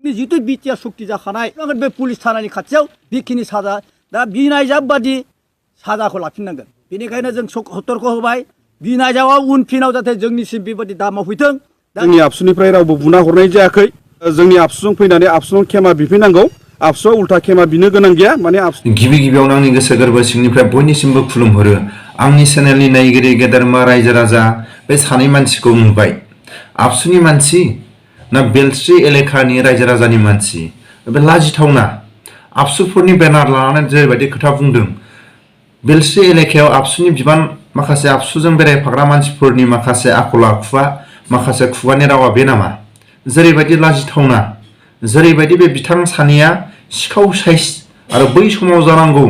जितु बिटिआर सक्ति जाखानाय बे पुलिस थानानि खाथियाव बेखिनि साजा दा बिनायजाब बादि साजाखौ लाफिननांगोन बेनिखायनो जों सतर्क होबाय बिनायजाबआ उनफिनाव जाहाथे जोंनिसिम बेबायदि दा मावफैथों जोंनि आबसुनिफ्राय रावबो बुना हरनाय जायाखै जोंनि आबसुजों फैनानै आबसुनाव खेमा बिफैनांगौ आबसुआ उल्था खेमा बिनो गोनां गैया माने गिबि गिबियावनो आंनि गोसो गोरबो सिंनिफ्राय बयनिसिमबो खुलुमहरो आंनि चेनेलनि नायगिरि गेदेरमा रायजो राजा बे सानै मानसिखौ नुबाय आबसुनि मानसि ना बेलस्रि एलेखानि रायजो राजानि मानसि बे लाजिथावना आबसुफोरनि बेनार लानानै जेरैबायदि खोथा बुंदों बेलस्रि एलेखायाव आबसुनि बिबान माखासे आबसुजों बेरायफाग्रा मानसिफोरनि माखासे आखल आखुआ माखासे खुगानि रावा बे नामा जेरैबायदि लाजिथावना जेरैबायदि बे बिथां सानैया सिखाव साइस आरो बै समाव जानांगौ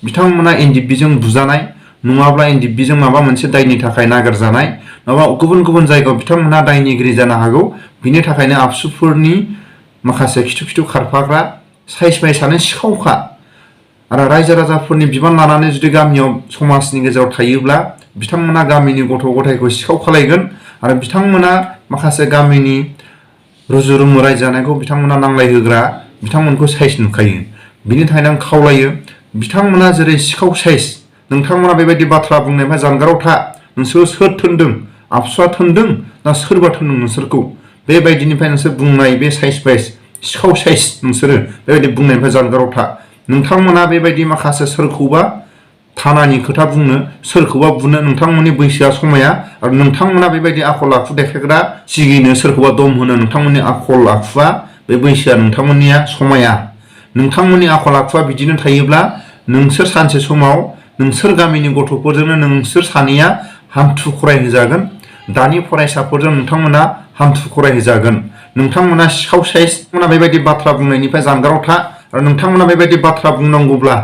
बिथांमोना एनडिएफबिजों बुजानाय नङाब्ला एनडिएफबिजों माबा मोनसे दायनि थाखाय नागिरजानाय नङाबा गुबुन गुबुन जायगायाव बिथांमोना दायनिगिरि जानो हागौ बिनि थाखायनो आबसुफोरनि माखासे खिथु खिथु खारफाग्रा साइस बायसानो सिखावखा आरो रायजो राजाफोरनि बिबान लानानै जुदि गामियाव समाजनि गेजेराव थायोब्ला बिथांमोना गामिनि गथ' गथायखौ सिखाव खालायगोन आरो बिथांमोना माखासे गामिनि रुजु रुमु रायजो जानायखौ बिथांमोना नांलायहोग्रा बिथांमोनखौ साइस नुखायो बिनि थाखायनो आं खावलायो बिथांमोना जेरै सिखाव साइस नोंथांमोना बेबायदि बाथ्रा बुंनायनिफ्राय जानगाराव था नोंसोर सोर थोनदों आबसुआ थोनदों ना सोरबा थोनदों नोंसोरखौ बेबायदिनिफ्राय नोंसोर बुंनाय बे साइस बाइस सिखाव साइस नोंसोरो बेबायदि बुंनायनिफ्राय जानगाराव था नोंथांमोना बेबायदि माखासे सोरखौबा थानानि खोथा बुंनो सोरखौबा बुनो नोंथांमोननि बैसोआ समाया आरो नोंथांमोना बेबायदि आखल आखु देखायग्रा सिगिनो सोरखौबा दम होनो नोंथांमोननि आखल आखुआ बे बैसोआ नोंथांमोननिया समाया नोंथांमोननि आखल आखुआ बिदिनो थायोब्ला नोंसोर सानसे समाव नोंसोर गामिनि गथ'फोरजोंनो नोंसोर सानैया हान्थु खरायहोजागोन दानि फरायसाफोरजों नोंथांमोना हान्थु खरायहोजागोन नोंथांमोना सिखाव साइस बेबायदि बाथ्रा बुंनायनिफ्राय जानगाराव था आरो नोंथांमोना बेबायदि बाथ्रा बुंनांगौब्ला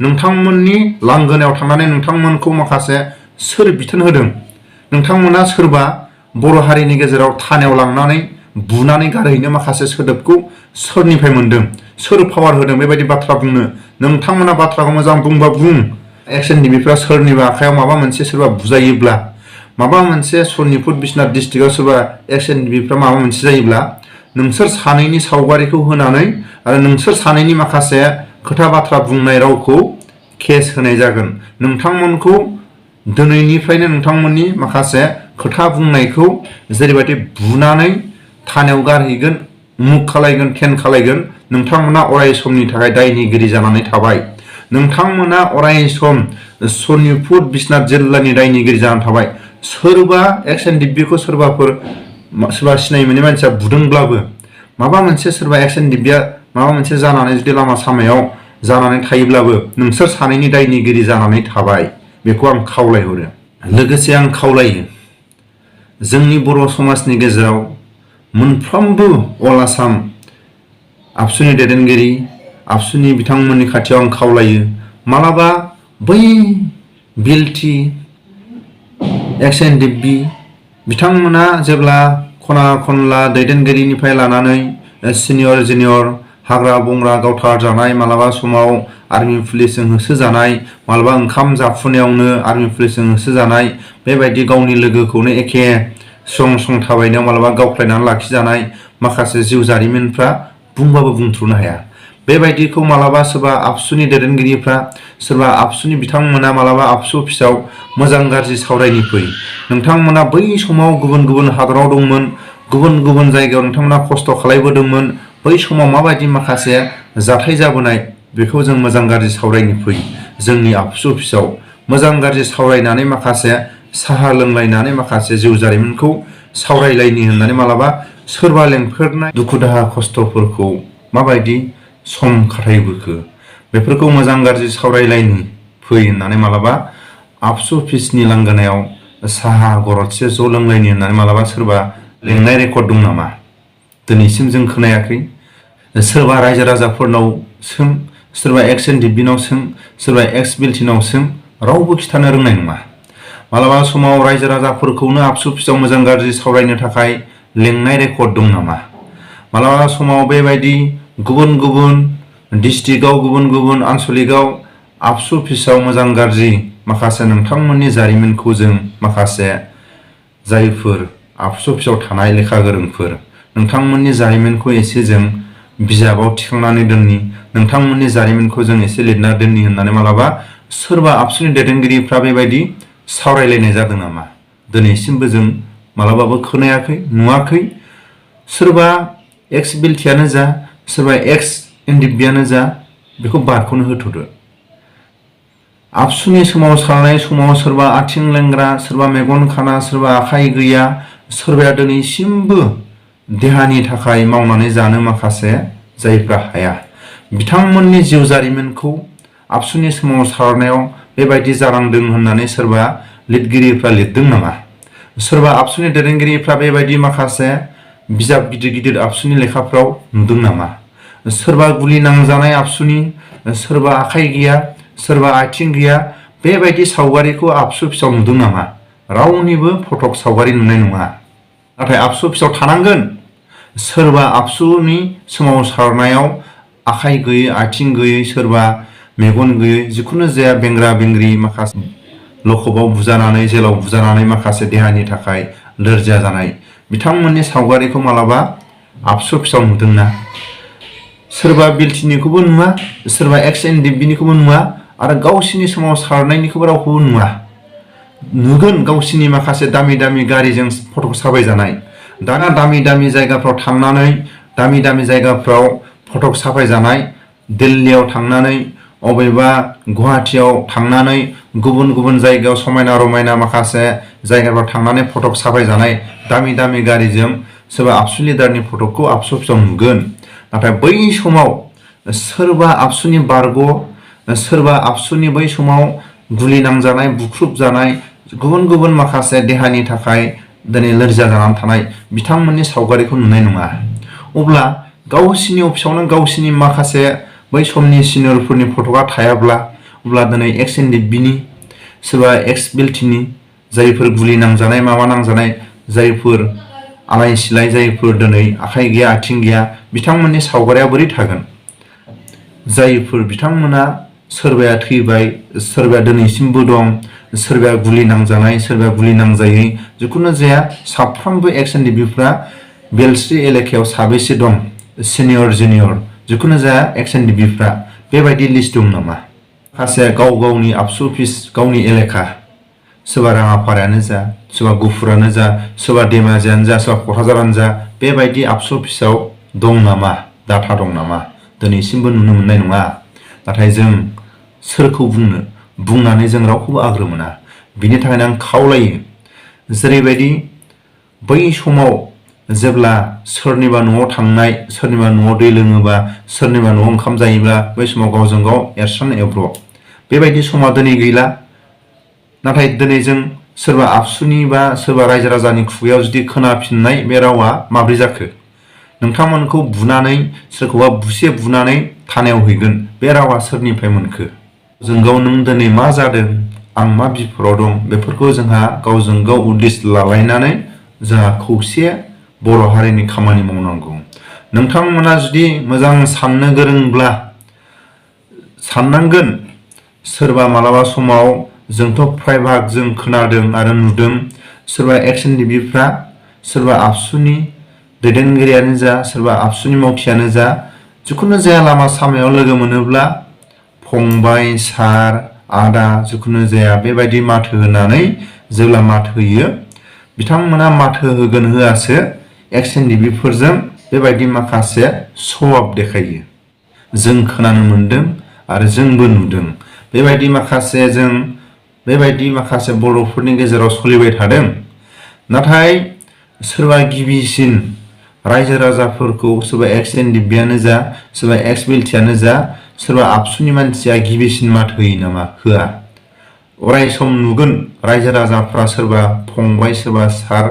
नोंथांमोननि लांगोनायाव थांनानै नोंथांमोनखौ माखासे सोर बिथोन होदों नोंथांमोना सोरबा बर' हारिनि गेजेराव थानायाव लांनानै बुनानै गारहैनो माखासे सोदोबखौ सोरनिफ्राय मोनदों सोर पावार होदों बेबायदि बाथ्रा बुंनो नोंथांमोना बाथ्राखौ मोजां बुंबा बुं एक्सएनडिबिफ्रा सोरनिबा आखायाव माबा मोनसे सोरबा बुजायोब्ला माबा मोनसे सनितपुर बिश्वनाथ डिस्ट्रिक्टआव सोरबा एक्सएनडिबिफ्रा माबा मोनसे जायोब्ला नोंसोर सानैनि सावगारिखौ होनानै आरो नोंसोर सानैनि माखासे खोथा बाथ्रा बुंनाय रावखौ केस होनाय जागोन नोंथांमोनखौ दिनैनिफ्रायनो नोंथांमोननि माखासे खोथा बुंनायखौ जेरैबायदि बुनानै थानायाव गारहैगोन मुख खालायगोन खेन खालायगोन नोंथांमोना अराय समनि थाखाय दायनिगिरि जानानै थाबाय नोंथांमोना अराय सम सनितपुर बिश्वनाथ जिल्लानि दायनिगिरि जानानै थाबाय सोरबा एक्सएनडिबिखौ सोरबा सिनाय मोनै मानसिया बुदोंब्लाबो माबा मोनसे सोरबा एक्सएनडिबिया माबा मोनसे जानानै जुदि लामा सामायाव जानानै थायोब्लाबो नोंसोर सानैनि दायनिगिरि जानानै थाबाय बेखौ आं खावलायहरो लोगोसे आं खावलायो जोंनि बर' समाजनि गेजेराव मोनफ्रोमबो अल आसाम आबसुनि दैदेनगिरि आबसुनि बिथांमोननि खाथियाव आं खावलायो मालाबा बै बिएलटि एक्सएनडिबि बिथांमोना जेब्ला खना खनला दैदेनगिरिनिफ्राय लानानै सिनियर जुनियर हाग्रा बंग्रा गावथार जानाय मालाबा समाव आर्मि पुलिसजों होसोजानाय मालाबा ओंखाम जाफुनायावनो आर्मि पुलिसजों होसोजानाय बेबायदि गावनि लोगोखौनो एखे सं थाबायनायाव मालाबा गावख्लायनानै लाखिजानाय माखासे जिउ जारिमिनफ्रा बुंबाबो बुंथ्र'नो हाया बेबायदिखौ मालाबा सोरबा आबसुनि दैदेनगिरिफ्रा सोरबा आबसुनि बिथांमोना मालाबा आबसु अफिसाव मोजां गाज्रि सावरायनो फै नोंथांमोना बै समाव गुबुन गुबुन हादराव दंमोन गुबुन गुबुन जायगायाव नोंथांमोना खस्थ' खालायबोदोंमोन बै समाव माबायदि माखासे जाथाय जाबोनाय बेखौ जों मोजां गाज्रि सावरायनो फै जोंनि आबसु अफिसाव मोजां गाज्रि सावरायनानै माखासे साहा लोंलायनानै माखासे जिउ जारिमिनखौ सावरायलायनि होननानै मालाबा सोरबा लेंफेरनाय दुखु दाहा खस्थ'फोरखौ माबायदि सम खाथायबोखो बेफोरखौ मोजां गाज्रि सावरायलायनि फै होननानै मालाबा आबसु अफिसनि लांगोनायाव साहा गरदसे ज' लोंलायनि होननानै मालाबा सोरबा लेंनाय रेकर्ड दं नामा दिनैसिम जों खोनायाखै सोरबा रायजो राजाफोरनाव सों सोरबा एक्सएनडिबिनाव सों सोरबा एक्स बिएलटिनाव सों रावबो खिथानो रोंनाय नङा मालाबा समाव रायजो राजाफोरखौनो आबसु अफिसाव मोजां गाज्रि सावरायनो थाखाय लेंनाय रेकर्ड दं नामा मालाबा समाव बेबायदि गुबुन गुबुन डिस्ट्रिक्टआव गुबुन गुबुन आनसलिकआव आबसु अफिसाव मोजां गाज्रि माखासे नोंथांमोननि जारिमिनखौ जों माखासे जायफोर आबसु अफिसाव थानाय लेखा गोरोंफोर नोंथांमोननि जारिमिनखौ एसे जों बिजाबाव थिखांनानै दोननि नोंथांमोननि जारिमिनखौ जों एसे लिरना दोननि होननानै मालाबा सोरबा आबसुनि दैदेनगिरिफ्रा बेबायदि सावरायलायनाय जादों नामा? दिनैसिमबो जों मालाबाबो खोनायाखै, नुवाखै। सोरबा एक्स बिएलटिआनो जा, सोरबा एक्स एनडिएफबिआनो जा, बेखौ बारखौनो होथ'दो। आबसुनि सोमावसारनाय समाव सोरबा आथिं लेंग्रा, सोरबा मेगन खाना, सोरबा आखाइ गैया, सोरबाया दिनैसिमबो देहानि थाखाय मावनानै जानो माखासे जायफ्रा हाया, बिथांमोननि जिउ जारिमिनखौ आबसुनि सोमावसारनायाव बेबायदि जानांदों होननानै सोरबा लिरगिरिफ्रा लिरदों नामा? सोरबा आबसुनि दैदेनगिरिफ्रा बेबायदि माखासे बिजाब गिदिर गिदिर आबसुनि लेखाफ्राव नुदों नामा? सोरबा गुलि नांजानाय आबसुनि, सोरबा आखाइ गैया, सोरबा आथिं गैया, बेबायदि सावगारिखौ आबसु अफिसाव नुदों नामा? रावनिबो फटक सावगारि नुनाय नङा। नाथाय आबसु अफिसाव थानांगोन। सोरबा आबसुनि सोमावसारनायाव आखाइ गैयै, आथिं गैयै, सोरबा मेगन गैयै, जिखुनु जाया बेंग्रा बेंग्रि माखासे लकबआव बुजानानै, जेलाव बुजानानै माखासे देहानि थाखाय लोरजिया जानाय, बिथांमोननि सावगारिखौ मालाबा आबसु अफिसाव नुदोंना? सोरबा बिएलटिनिखौबो नुवा, सोरबा एक्स एनडिएफबिनिखौबो नुवा, आरो गावसिनि सोमावसारनायनिखौबो रावखौबो नुवा। नुगोन गावसिनि माखासे दामि दामि गारिजों फटक साफायजानाय। दाना दामि दामि जायगाफ्राव थांनानै, दामि दामि जायगाफ्राव फटक साफायजानाय, दिल्लीयाव थांनानै, अबेबा गुवाहाटियाव थांनानै, गुबुन गुबुन जायगायाव समायना रमायना माखासे जायगाफ्राव थांनानै फटक साफायजानाय दामि दामि गारिजों सोरबा आबसु लिडारनि फटकखौ आबसु अफिसाव नुगोन। नाथाय बै समाव सोरबा आबसुनि बारग', सोरबा आबसुनि बै समाव गुलि नांजानाय, बुख्रुब जानाय, गुबुन गुबुन माखासे देहानि थाखाय दिनै लोरजिया जानानै थानाय बिथांमोननि सावगारिखौ नुनाय नङा। अब्ला गावसिनि अफिसावनो गावसिनि माखासे बै समनि सिनियरफोरनि फटकआ थायाब्ला, अब्ला दिनै एक्स एनडिएफबिनि, सोरबा एक्स बिएलटिनि, जायफोर गुलि नांजानाय, माबा नांजानाय, जायफोर आलाय सिलाय, जायफोर दिनै आखाइ गैया, आथिं गैया, बिथांमोननि सावगारिया बोरै थागोन? जायफोर बिथांमोना सोरबाया थैबाय, सोरबाया दिनैसिमबो दं, सोरबाया गुलि नांजानाय, सोरबाया गुलि नांजायै, जिखुनु जाया साफ्रोमबो एक्स एनडिएफबिफ्रा बेलस्रि एलेकायाव साबेसे दं, सिनियर जुनियर, जिखुनु जाया एक्स एनडिएफबिफ्रा बेबायदि लिस्ट दं नामा? माखासे गाव गावनि आबसु अफिस, गावनि एलेका, सोरबा राङापारायानो जा, सोरबा गुफुरानो जा, सोरबा धेमाजियानो जा, सोरबा क'क्राझारानो जा, बेबायदि आबसु अफिसाव दं नामा? डाटा दं नामा? दिनैसिमबो नुनो मोननाय नङा। नाथाय जों सोरखौ बुंनो, बुंनानै जों रावखौबो आग्रो मोना। बिनि थाखायनो आं खावलायो, जेरैबायदि बै समाव जेब्ला सोरनिबा न'आव थांनाय, सोरनिबा न'आव दै लोङोबा, सोरनिबा न'आव ओंखाम जायोब्ला, बै समाव गावजों गाव एरस्रान एब्र', बेबायदि समा दिनै गैला। नाथाय दिनै जों सोरबा आबसुनि बा सोरबा रायजो राजानि खुगायाव जुदि खोनाफिननाय बे रावा माब्रै जाखो? नोंथांमोनखौ बुनानै, सोरखौबा बुसे बुनानै थानायाव हैगोन, बे रावा सोरनिफ्राय मोनखो? जों गाव नों दिनै मा जादों, आं मा बिफदाव दं, बेफोरखौ जोंहा गावजों गाव उदिस लालायनानै जोंहा खौसे बर' हारिनि खामानि मावनांगौ। नोंथांमोना जुदि मोजां साननो गोरोंब्ला साननांगोन, सोरबा मालाबा समाव जोंथ' फ्राय भाग जों खोनादों आरो नुदों, सोरबा एक्स एनडिएफबिफ्रा सोरबा आबसुनि दैदेनगिरियानो जा, सोरबा आबसुनि मावथियानो जा, जिखुनु जाया लामा सामायाव लोगो मोनोब्ला फंबाय, सार, आदा, जिखुनु जाया बेबायदि माथो होनानै जेब्ला माथो होयो, बिथांमोना माथो होगोन होआसो एक्स एनडिएफबिफोरजों बेबायदि माखासे सवाब देखायो। जों खोनानो मोनदों आरो जोंबो नुदों। बेबायदि माखासे बर'फोरनि गेजेराव सोलिबाय थादों। नाथाय सोरबा गिबिसिन रायजो राजाफोरखौ, सोरबा एक्स एनडिएफबियानो जा, सोरबा एक्स बिएलटिआनो जा, सोरबा आबसुनि मानसिया गिबिसिन माथो होयो नामा? होआ। अराय सम नुगोन रायजो राजाफ्रा सोरबा फंबाय, सोरबा सार,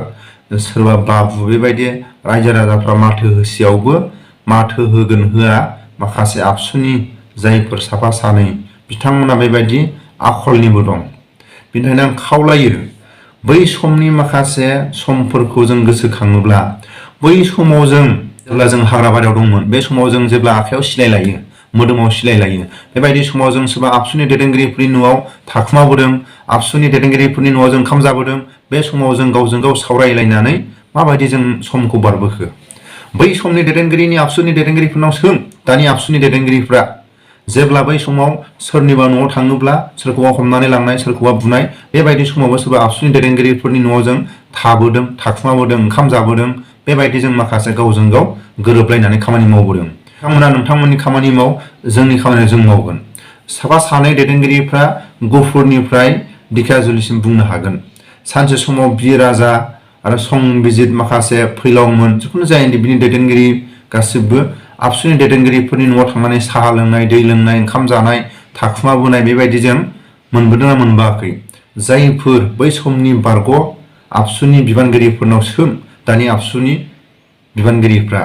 सोरबा बाबु, बेबायदि रायजो राजाफ्रा माथो होसेयावबो माथो होगोन होआ माखासे आबसुनि जायफोर साफा सानै, बिथांमोना बेबायदि आखलनिबो दं। बेनि थाखायनो आं खावलायो, बै समनि माखासे समफोरखौ जों गोसोखाङोब्ला, बै समाव जों जेब्ला जों हाग्राबारियाव दंमोन, बे समाव जों जेब्ला आखाइयाव सिलाय लायो, मोदोमाव सिलाय लायो, बेबायदि समाव जों सोरबा आबसुनि दैदेनगिरिफोरनि न'आव थाखुमाबोदों, आबसुनि दैदेनगिरिफोरनि न'आव जों ओंखाम जाबोदों। बे समाव जों गावजों गाव सावरायलायनानै माबायदि जों समखौ बारबोखो? बै समनि दैदेनगिरिनि आबसुनि दैदेनगिरिफोरनाव सों दानि आबसुनि दैदेनगिरिफ्रा जेब्ला बै समाव सोरनिबा न'आव थाङोब्ला सोरखौबा हमनानै लांनाय सोरखौबा बुनाय बेबायदि समावबो सोरबा आबसुनि दैदेनगिरिफोरनि न'आव जों थाबोदों थाखुमाबोदों ओंखाम जाबोदों बेबायदि जों माखासे गावजों गाव गोरोबलायनानै खामानि मावबोदों बिथांमोना नोंथांमोननि खामानि माव जोंनि खामानियाव जों मावगोन साफा सानै दैदेनगिरिफ्रा गुफुरनिफ्राय दिखाजुलिसिम बुंनो हागोन सानसे समाव बिर राजा आरो संबिजित माखासे फैलावमोन जिखुनु जाया बिनि दैदेनगिरि गासिबो आबसुनि दैदेनगिरिफोरनि न'आव थांनानै साहा लोंनाय दै लोंनाय ओंखाम जानाय थाखुमाबोनाय बेबायदि जों मोनबोदोंना मोनबोआखै जायफोर बै समनि बारग' आबसुनि बिबानगिरिफोरनाव सों दानि आबसुनि बिबानगिरिफ्रा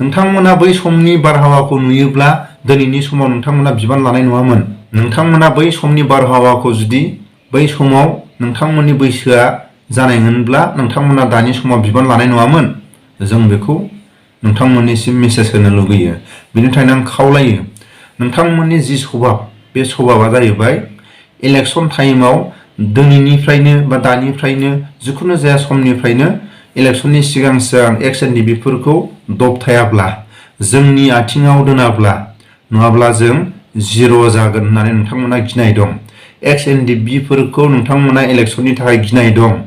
नोंथांमोना बै समनि बारहावाखौ नुयोब्ला दिनैनि समाव नोंथांमोना बिबान लानाय नङामोन नोंथांमोना बै समनि बारहावाखौ जुदि बै समाव नोंथांमोननि बैसोआ जानायमोनब्ला नोंथांमोना दानि समाव बिबान लानाय नङामोन जों बेखौ नोंथांमोननिसिम मेसेज होनो लुगैयो बेनि थाखायनो आं खावलायो नोंथांमोननि जि सभाब बे सभाबा जाहैबाय इलेक्सन टाइमाव दिनैनिफ्रायनो बा दानिफ्रायनो जिखुनु जाया समनिफ्रायनो इलेक्सननि सिगां सिगां एक्स एनडिएफबिफोरखौ दबथायाब्ला जोंनि आथिङाव दोनाब्ला नङाब्ला जों जिर' जागोन होननानै नोंथांमोना गिनाय दं एक्स एनडिएफबिफोरखौ नोंथांमोना इलेक्सननि थाखाय गिनाय दं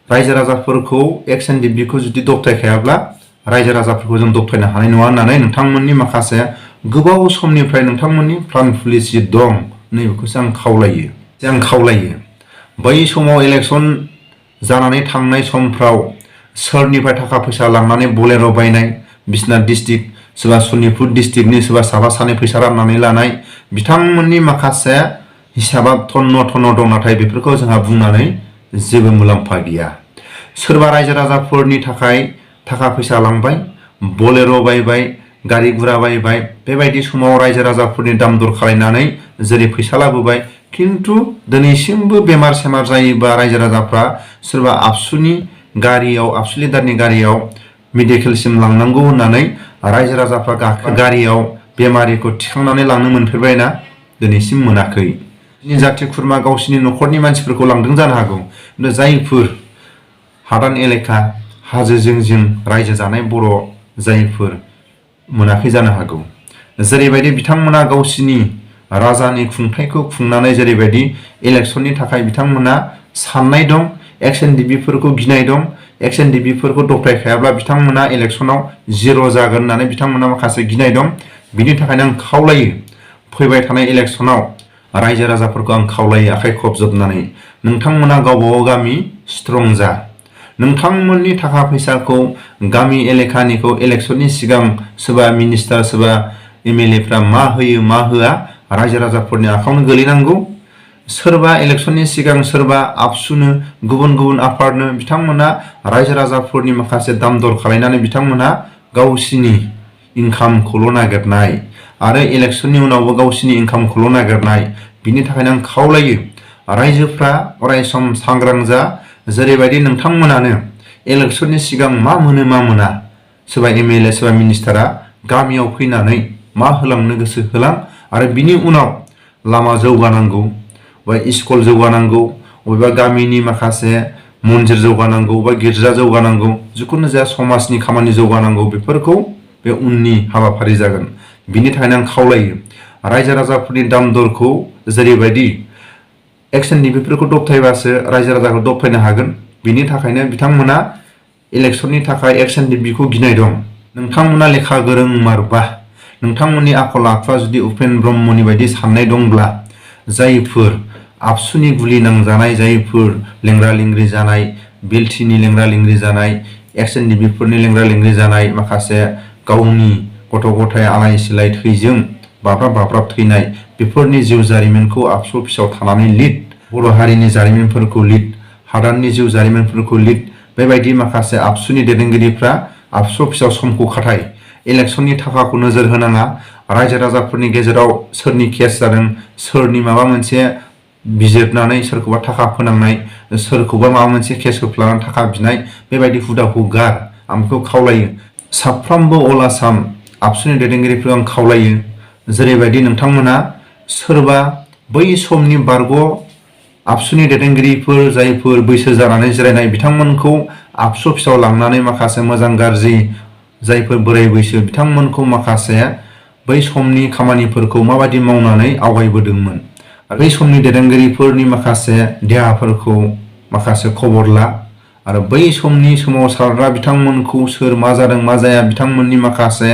रायजो राजाफोरखौ एक्स एनडिएफबिखौ जुदि दबथायखायाब्ला रायजो राजाफोरखौ जों दबथायनो हानाय नङा होननानै नोंथांमोननि माखासे गोबाव समनिफ्राय नोंथांमोननि प्लान पलिसि दं नैबेखौसो आं खावलायो बै समाव इलेक्सन जानानै थांनाय समफ्राव सोरनिफ्राय थाखा फैसा लांनानै बलेर' बायनाय बिसनाथ डिस्ट्रिक्ट सोरबा सनितपुर डिस्ट्रिक्टनि सोरबा साफा सानै फैसा राननानै लानाय बिथांमोननि माखासे हिसाबा थन्न' दं नाथाय बेफोरखौ जोंहा बुंनानै जेबो मुलाम्फा गैया सोरबा रायजो राजाफोरनि थाखाय थाखा फैसा लांबाय बलेर' बायबाय गारि गुरा बायबाय बेबायदि समाव रायजो राजाफोरनि दाम दर खालायनानै जेरै फैसा लाबोबाय खिन्थु दिनैसिमबो बेमार सेमार जायोबा रायजो राजाफ्रा सोरबा आबसुनि गारियाव आबसु लिडारनि गारियाव मेडिकेलसिम लांनांगौ होननानै रायजो राजाफ्रा गारियाव बेमारिखौ थिखांनानै लांनो मोनफेरबायना दिनैसिम मोनाखै जाथि खुरमा गावसिनि न'खरनि मानसिफोरखौ लांदों जानो हागौ खिन्थु जायफोर हादान एलेखा हाजो जिं रायजो जानाय बर' जायफोर मोनाखै जानो हागौ जेरैबायदि बिथांमोना गावसिनि राजानि खुंथायखौ खुंनानै जेरैबायदि इलेक्सननि थाखाय बिथांमोना साननाय दं एक्स एनडिएफबिफोरखौ गिनाय दं एक्स एनडिएफबिफोरखौ दबथायखायाब्ला बिथांमोना इलेक्सनाव जिर' जागोन होननानै बिथांमोना माखासे गिनाय दं बिनि थाखायनो आं खावलायो फैबाय थानाय इलेक्सनाव रायजो राजाफोरखौ आं खावलायो आखाइ खबजोबनानै नोंथांमोना गावबागाव गामि स्ट्रं जा नोंथांमोननि थाखा फैसाखौ गामि एलेखानिखौ इलेक्सननि सिगां सोरबा मिनिस्टार सोरबा एमएलएफ्रा मा होयो मा होआ रायजो राजाफोरनि आखायावनो गोलैनांगौ सोरबा इलेक्सननि सिगां सोरबा आबसुनो गुबुन आफादनो बिथांमोना रायजो राजाफोरनि माखासे दाम दर खालायनानै बिथांमोना गावसिनि इनकामखौल' नागिरनाय आरो इलेक्सननि उनावबो गावसिनि इनकामखौल' नागिरनाय बिनि थाखायनो आं खावलायो रायजोफ्रा अरायसम सांग्रां जा जेरैबायदि नोंथांमोनानो इलेक्सननि सिगां मा मोनो मा मोना सोरबा एमएलए सोरबा मिनिस्टारा गामियाव फैनानै मा होलांनो गोसो होलां आरो बिनि उनाव लामा जौगानांगौ बा स्कुल जौगानांगौ बबेबा गामिनि माखासे मन्दिर जौगानांगौ बा गिर्जा जौगानांगौ जिखुनु जाया समाजनि खामानि जौगानांगौ बेफोरखौ बे उननि हाबाफारि जागोन बिनि थाखायनो आं खावलायो रायजो राजाफोरनि दाम दरखौ जेरैबायदि एक्स एनडिएफबिफोरखौ दबथायबासो रायजो राजाखौ दबथायनो हागोन बिनि थाखायनो बिथांमोना इलेक्सननि थाखाय एक्स एनडिएफबिखौ गिनाय दं नोंथांमोना लेखा गोरों मारबा नोंथांमोननि आखल आखुआ जुदि उपेन ब्रह्मनि बायदि साननाय दंब्ला जायफोर आबसुनि गुलि नांजानाय जायफोर लेंग्रा लेंग्रि जानाय बिलटिनि लेंग्रा लेंग्रि जानाय एक्स एनडिएफबिफोरनि लेंग्रा लेंग्रि जानाय माखासे गावनि गथ' गथाय आलाय सिलाय थैजों बाब्राब थैनाय बेफोरनि जिउ जारिमिनखौ आबसु अफिसाव थानानै लिर बर' हारिनि जारिमिनफोरखौ लिर हादाननि जिउ जारिमिनफोरखौ लिर बेबायदि माखासे आबसुनि दैदेनगिरिफ्रा आबसु अफिसाव समखौ खाथाय इलेक्सननि थाखाखौ नोजोर होनाङा रायजो राजाफोरनि गेजेराव सोरनि केस जादों सोरनि माबा मोनसे बिजिरनानै सोरखौबा थाखा फोनांनाय सोरखौबा माबा मोनसे केस होफ्लानानै थाखा बिनाय बेबायदि हुदाखौ गार आं बेखौ खावलायो साफ्रोमबो अल आसाम आबसुनि दैदेनगिरिफोरखौ आं खावलायो जेरैबायदि नोंथांमोना सोरबा बै समनि बारग' आबसुनि दैदेनगिरिफोर जायफोर बैसो जानानै जिरायनाय बिथांमोनखौ आबसु अफिसाव लांनानै माखासे मोजां गाज्रि जायफोर बोराय बैसो बिथांमोनखौ माखासे बै समनि खामानिफोरखौ माबायदि मावनानै आवगायबोदोंमोन आरो बै समनि दैदेनगिरिफोरनि माखासे देहाफोरखौ माखासे खबर ला आरो बै समनि सोमावसारग्रा बिथांमोनखौ सोर मा जादों मा जाया बिथांमोननि माखासे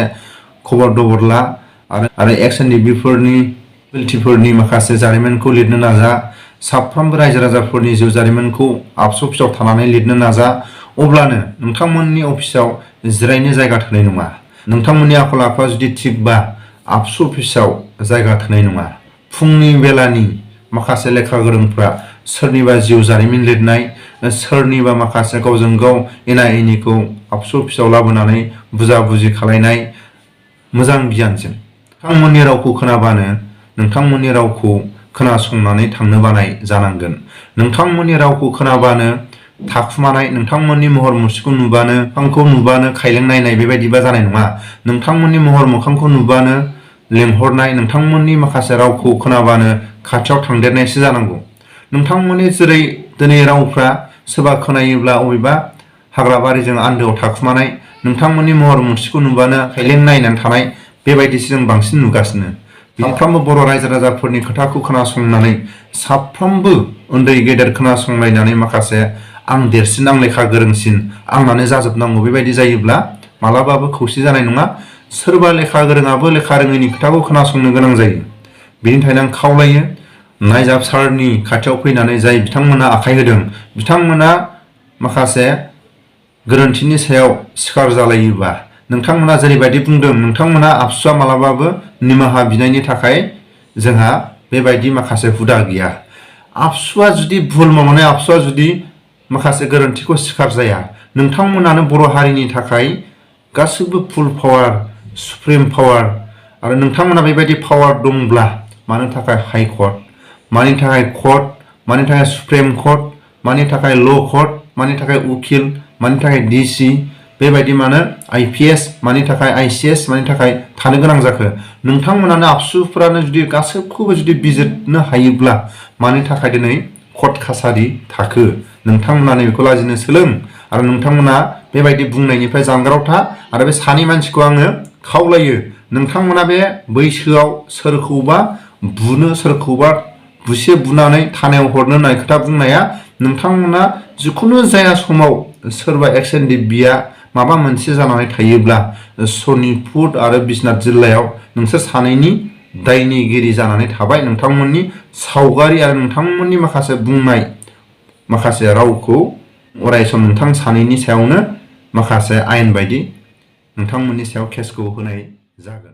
खबर दबर ला आरो एक्स एनडिएफबि फोरनि माखासे जारिमिनखौ लिरनो नाजा साफ्रोमबो रायजो राजाफोरनि जिउ जारिमिनखौ आबसु अफिसाव थानानै लिरनो नाजा अब्लानो नोंथांमोननि अफिसाव जिरायनो जायगा थोनाय नङा नोंथांमोननि आखल आखुआ जुदि थिगबा आबसु अफिसाव जायगा थोनाय नङा फुंनि बेलानि माखासे लेखा गोरोंफ्रा सोरनिबा जिउ जारिमिन लिरनाय सोरनिबा माखासे गावजों गाव एना एनिखौ आबसु अफिसाव लाबोनानै बुजा बुजि खालायनाय मोजां गियानजों नोंथांमोननि रावखौ खोनाबानो नोंथांमोननि रावखौ खोनासंनानै थांनो बानाय जानांगोन नोंथांमोननि रावखौ खोनाबानो थाखुमानाय नोंथांमोननि महर मुस्रिखौ नुबानो आंखौ नुबानो खायलें नायनाय बेबायदिबा जानाय नङा नोंथांमोननि महर मोखांखौ नुबानो लेंहरनाय नोंथांमोननि माखासे रावखौ खोनाबानो खाथियाव थांदेरनायसो जानांगौ नोंथांमोननि जेरै दिनै रावफ्रा सोरबा खोनायोब्ला अबेबा हाग्राबारिजों आन्दोआव थाखुमानाय नोंथांमोननि महर मुस्रिखौ नुबानो खायलें नायनानै थानाय बेबायदिसो जों बांसिन नुगासिनो साफ्रोमबो बर' रायजो राजाफोरनि खोथाखौ खोनासंनानै साफ्रोमबो उन्दै गेदेर खोनासंलायनानै माखासे आं देरसिन आं लेखा गोरोंसिन आंनानो जाजोबनांगौ बेबायदि जायोब्ला मालाबाबो खौसे जानाय नङा सोरबा लेखा गोरोङाबो लेखा रोङैनि खोथाखौ खोनासंनो गोनां जायो बेनि थाखायनो आं खावलायो नायजाब सारनि खाथियाव फैनानै जाय बिथांमोना आखाइ होदों बिथांमोना माखासे गोरोन्थिनि सायाव सिखार जालायोबा नोंथांमोना जेरैबायदि बुंदों नोंथांमोना आबसुआ मालाबाबो निमाहा बिनायनि थाखाय जोंहा बेबायदि माखासे हुदा गैया आबसुआ जुदि भुल मावनानै आबसुआ जुदि माखासे गोरोन्थिखौ सिखार जाया नोंथांमोनानो बर' हारिनि थाखाय गासिबो फुल पावार सुप्रिम पावार आरो नोंथांमोना बेबायदि पावार दंब्ला मानो थाखाय हाइ कर्ट मानि थाखाय कर्ट मानि थाखाय सुप्रिम कर्ट मानि थाखाय ल' कर्ट मानि थाखाय उकिल मानि थाखाय डिसि बेबायदि मानो आइपिएस मानि थाखाय आइसिएस मानि थाखाय थानो गोनां जाखो नोंथांमोनानो आबसुफोरानो जुदि गासैखौबो जुदि बिजिरनो हायोब्ला मानि थाखाय दिनै कर्ट कासारि थाखो नोंथांमोनानो बेखौ लाजिनो सोलों आरो नोंथांमोना बेबायदि बुंनायनिफ्राय जानगाराव था आरो बे सानै मानसिखौ आङो खावलायो नोंथांमोना बे बैसोआव सोरखौबा बुनो सोरखौबा बुसे बुनानै थानायाव हरनो होननाय खोथा बुंनाया नोंथांमोना जिखुनु जाया समाव सोरबा एक्स एनडिएफबिआ माबा मोनसे जानानै थायोब्ला सनितपुर आरो बिश्वनाथ जिल्लायाव नोंसोर सानैनि दायनिगिरि जानानै थाबाय नोंथांमोननि सावगारि आरो नोंथांमोननि माखासे बुंनाय माखासे रावखौ अरायसम नोंथां सानैनि सायावनो माखासे आयेन बायदि नोंथांमोननि सायाव केसखौ होनाय जागोन